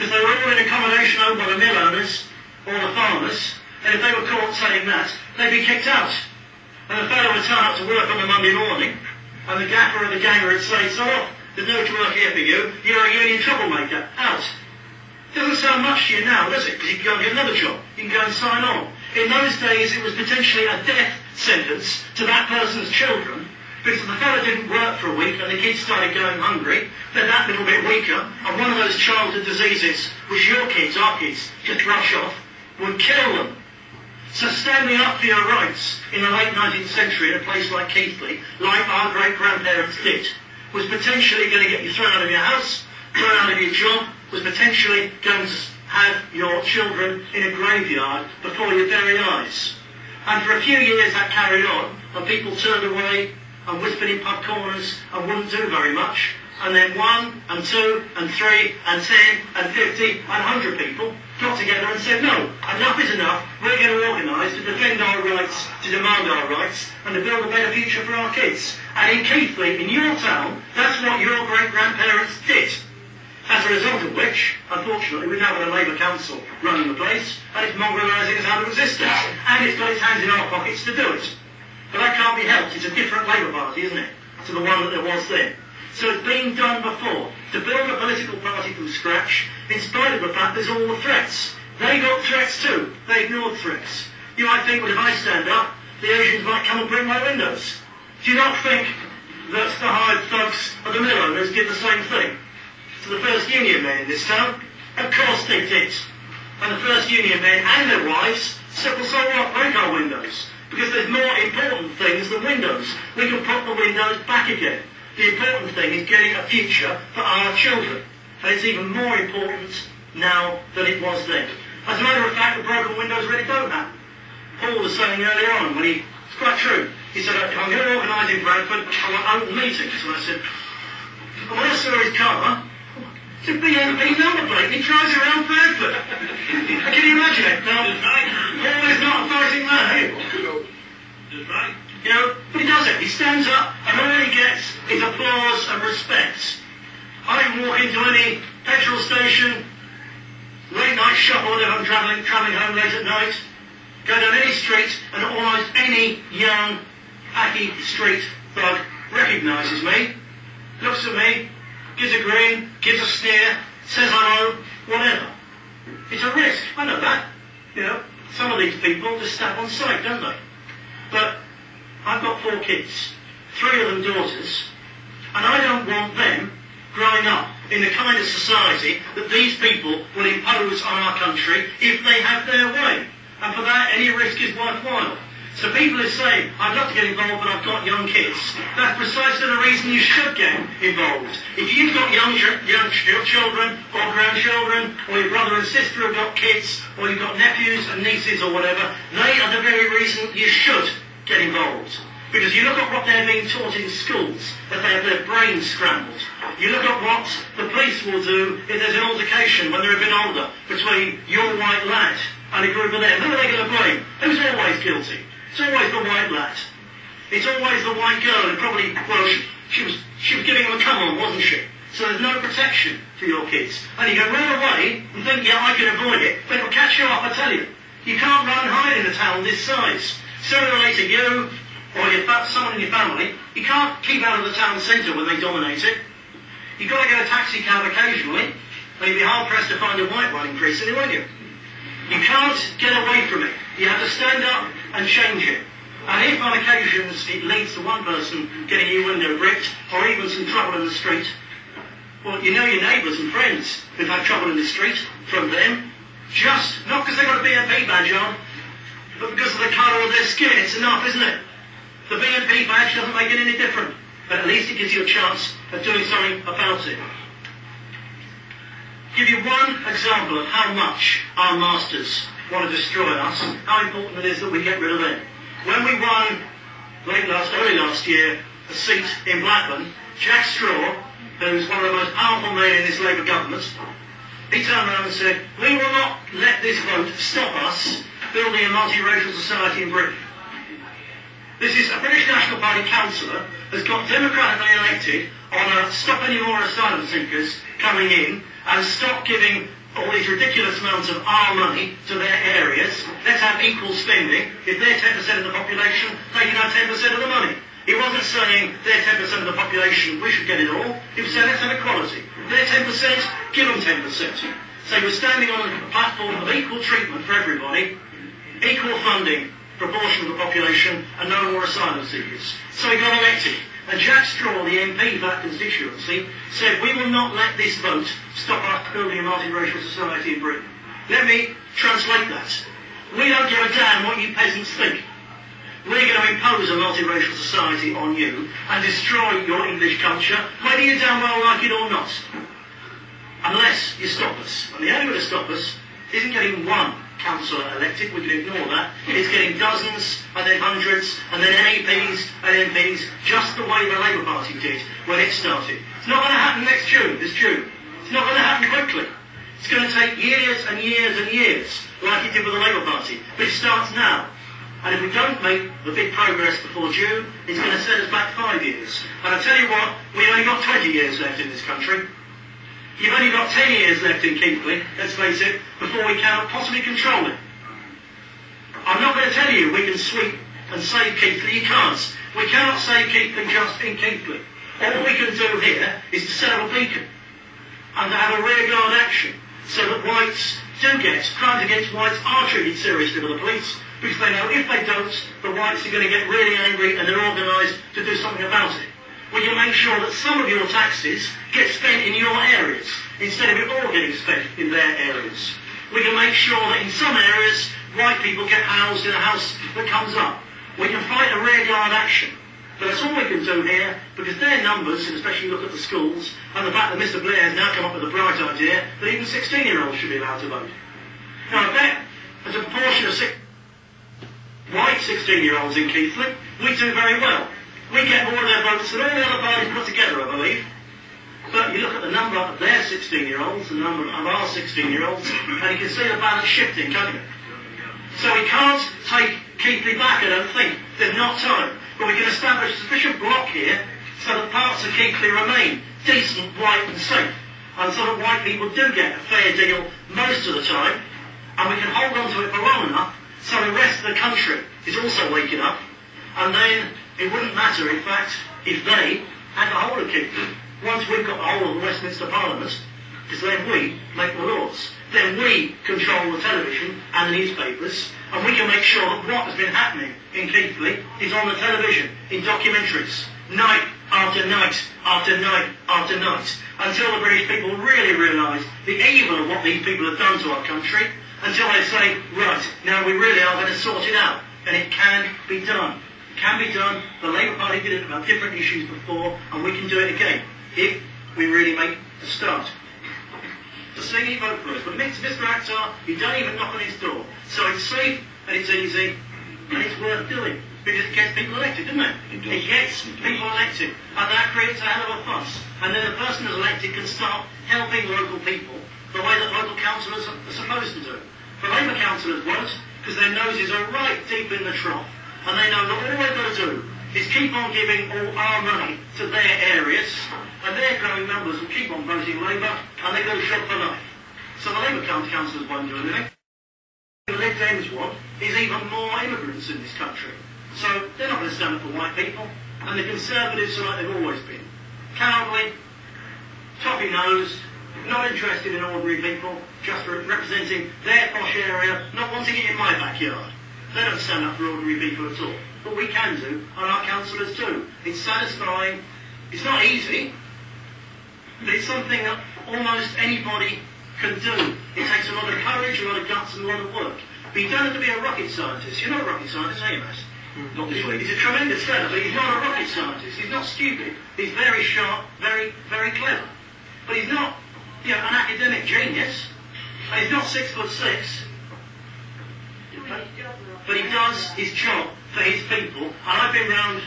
because they were all in accommodation owned by the mill owners or the farmers, and if they were caught saying that, they'd be kicked out. And the fellow would turn up to work on the Monday morning, and the gaffer or the ganger would say, so what? There's no work here for you. You're a union troublemaker. Out. Doesn't sound much to you now, does it? Because you can go and get another job. You can go and sign on. In those days, it was potentially a death sentence to that person's children, because if the fellow didn't work for a week and the kids started going hungry, they're that little bit weaker, and one of those childhood diseases, which your kids, our kids, just rush off, would kill them. So standing up for your rights in the late 19th century in a place like Keighley, like our great-grandparents did, was potentially going to get you thrown out of your house, thrown out of your job, was potentially going to have your children in a graveyard before your very eyes. And for a few years that carried on, and people turned away and whispered in pub corners and wouldn't do very much. And then 1 and 2 and 3 and 10 and 50 and 100 people got together and said, no, enough is enough. We're going to organise to defend our rights, to demand our rights, and to build a better future for our kids. And in Keighley, in your town, that's what your great-grandparents did. As a result of which, unfortunately, we've now got a Labour council running the place, and it's mongrellising us out of existence. And it's got its hands in our pockets to do it. But that can't be helped. It's a different Labour Party, isn't it, to the one that there was then. So it's been done before, to build a political party from scratch, in spite of the fact there's all the threats. They got threats too. They ignored threats. You might think, well, if I stand up, the Asians might come and break my windows. Do you not think that the hired thugs of the mill owners did the same thing to the first union men in this town? Of course they did. And the first union men and their wives said, well, so what, break our windows. Because there's more important things than windows. We can put the windows back again. The important thing is getting a future for our children. And it's even more important now than it was then. As a matter of fact, the broken windows really don't happen. Paul was saying earlier on, it's quite true. He said, if I'm going to organise in Bradford, I want open meetings. And I said, well, when I saw his car, it's a BNP number plate, and he drives around Bradford. Can you imagine it? Now, Paul is not a fighting man, eh? That's right. You know, but he does it. He stands up, and all he gets is applause and respect. I can walk into any petrol station, late night shop or whatever, I'm travelling home late at night, go down any street, and almost any young, happy street thug recognises me, looks at me, gives a grin, gives a stare, says hello, whatever. It's a risk. I know that. You know, some of these people just stab on sight, don't they? But I've got 4 kids, 3 of them daughters, and I don't want them growing up in the kind of society that these people will impose on our country if they have their way. And for that, any risk is worthwhile. So people are saying, I'd love to get involved, but I've got young kids. That's precisely the reason you should get involved. If you've got young children or grandchildren, or your brother and sister have got kids, or you've got nephews and nieces or whatever, they are the very reason you should get involved. Because you look at what they're being taught in schools, that they have their brains scrambled. You look at what the police will do if there's an altercation when they're a bit older between your white lad and a group of them. Who are they going to blame? Who's always guilty? It's always the white lad. It's always the white girl who probably, well, she was giving them a come on, wasn't she? So there's no protection for your kids. And you can run away and think, yeah, I can avoid it, but it'll catch you up, I tell you. You can't run and hide in a town this size. Sooner or later, you or someone in your family, you can't keep out of the town centre when they dominate it. You've got to get a taxi cab occasionally, and you'll be hard-pressed to find a white one increasingly, won't you? You can't get away from it. You have to stand up and change it. And if on occasions it leads to one person getting your window bricked, or even some trouble in the street, well, you know your neighbours and friends who've had trouble in the street from them, just, not because they've got a BNP badge on, but because of the colour of their skin. It's enough, isn't it? The BNP badge doesn't make it any different, but at least it gives you a chance of doing something about it. Give you one example of how much our masters want to destroy us, how important it is that we get rid of them. When we won early last year a seat in Blackburn, Jack Straw, who's one of the most powerful men in this Labour government, he turned around and said, we will not let this vote stop us building a multiracial society in Britain. This is a British National Party councillor has got democratically elected on a stop any more asylum seekers coming in and stop giving all these ridiculous amounts of our money to their areas. Let's have equal spending. If they're 10% of the population, they can have 10% of the money. He wasn't saying they're 10% of the population, we should get it all. He was saying let's have equality. They're 10%, give them 10%. So he was standing on a platform of equal treatment for everybody, equal funding, proportion of the population, and no more asylum seekers. So he got elected. And Jack Straw, the MP for that constituency, said, we will not let this vote stop us building a multiracial society in Britain. Let me translate that. We don't give a damn what you peasants think. We're going to impose a multiracial society on you and destroy your English culture, whether you damn well like it or not. Unless you stop us. And the only way to stop us isn't getting one councillor elected, we can ignore that. It's getting dozens, and then hundreds, and then MEPs and MPs, just the way the Labour Party did when it started. It's not going to happen next June, this June. It's not going to happen quickly. It's going to take years and years and years, like it did with the Labour Party. But it starts now. And if we don't make the big progress before June, it's going to set us back 5 years. And I tell you what, we've only got 20 years left in this country. You've only got 10 years left in Keighley, let's face it, before we cannot possibly control it. I'm not going to tell you we can sweep and save Keighley. You can't. We cannot save Keighley just in Keighley. All we can do here is to set up a beacon and to have a rearguard action so that whites do get, crimes against whites are treated seriously by the police, because they know if they don't, the whites are going to get really angry and they're organised to do something about it. We can make sure that some of your taxes get spent in your areas, instead of it all getting spent in their areas. We can make sure that in some areas, white people get housed in a house that comes up. We can fight a rearguard action. But that's all we can do here, because their numbers, and especially look at the schools, and the fact that Mr Blair has now come up with a bright idea that even 16-year-olds should be allowed to vote. Now I bet, as a proportion of white 16-year-olds in Keighley, we do very well. We get more of their votes than all the other parties put together, I believe. But you look at the number of their 16-year-olds, the number of our 16-year-olds, and you can see the balance shifting, can't you? So we can't take Keighley back, I don't think. There's not time. But we can establish a sufficient block here so that parts of Keighley remain decent, white and safe. And so that white people do get a fair deal most of the time. And we can hold on to it for long enough so the rest of the country is also waking up. And then it wouldn't matter, in fact, if they had the whole of Keighley. Once we've got the whole of the Westminster Parliament, because then we make the laws. Then we control the television and the newspapers, and we can make sure that what has been happening in Keighley is on the television, in documentaries, night after night after night after night, until the British people really realise the evil of what these people have done to our country, until they say, right, now we really are going to sort it out. And it can be done. It can be done. The Labour Party did it about different issues before, and we can do it again, if we really make a start. To see you vote for us. But Mr Akhtar, you don't even knock on his door. So it's safe, and it's easy, and it's worth doing. Because it gets people elected, doesn't it? It gets people elected. And that creates a hell of a fuss. And then the person who's elected can start helping local people the way that local councillors are supposed to do. But Labour councillors won't, because their noses are right deep in the trough. And they know that all they've got to do is keep on giving all our money to their areas, and their growing numbers will keep on voting Labour, and they go shop for life. So the Labour councillors won't do anything. The Lib Dems want is even more immigrants in this country. So they're not going to stand up for white people, and the Conservatives are like they've always been. Cowardly, toppy-nosed, not interested in ordinary people, just representing their posh area, not wanting it in my backyard. They don't stand up for ordinary people at all. But we can do, and our councillors do. It's satisfying. It's not easy, but it's something that almost anybody can do. It takes a lot of courage, a lot of guts, and a lot of work. But you don't have to be a rocket scientist. You're not a rocket scientist, are you, Matt? Not this week. He's a tremendous fella, but he's not a rocket scientist. He's not stupid. He's very sharp, very, very clever. But he's not, an academic genius. And he's not 6'6". But he does his job for his people. And I've been round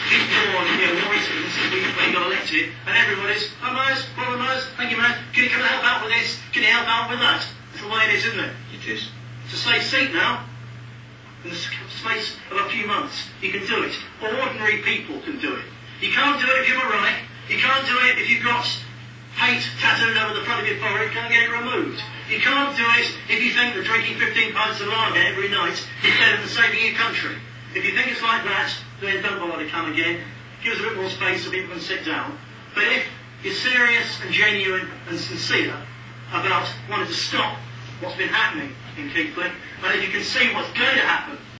his board here in Washington since we got elected, and everybody's, Brother Mose, thank you, man. Can you come and help out with this? Can you help out with that? That's the way it is, isn't it? It is. It's a safe seat now. In the space of a few months, you can do it. Ordinary people can do it. You can't do it if you're right. You can't do it if you've got hate tattooed over the front of your forehead, go and get it removed. You can't do it if you think that drinking 15 pints of lager every night is better than saving your country. If you think it's like that, then don't bother to come again. Give us a bit more space so people can sit down. But if you're serious and genuine and sincere about wanting to stop what's been happening in Keighley, and if you can see what's going to happen